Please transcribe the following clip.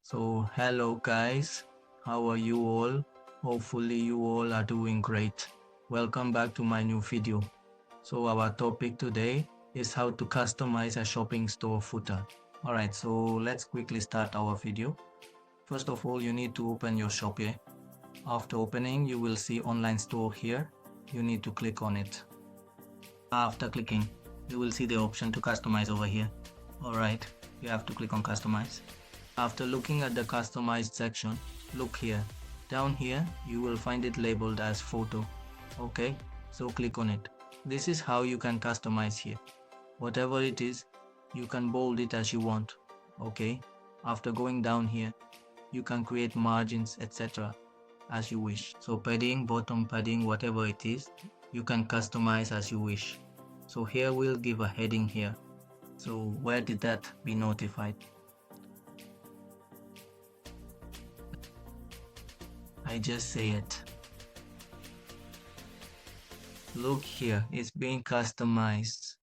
So hello guys, how are you all? Hopefully you all are doing great. Welcome back to my new video. So our topic today is how to customize a shopping store footer. Alright, so let's quickly start our video. First of all, you need to open your Shopify. After opening, you will see online store here. You need to click on it. After clicking, you will see the option to customize over here. Alright, you have to click on customize. After looking at the customized section, look here. Down here, you will find it labeled as photo. Okay, so click on it. This is how you can customize here. Whatever it is, you can bold it as you want. Okay, after going down here, you can create margins, etc. as you wish. So padding, bottom padding, whatever it is, you can customize as you wish. So here we'll give a heading here. So where did that be notified? I just say it. Look here, it's being customized.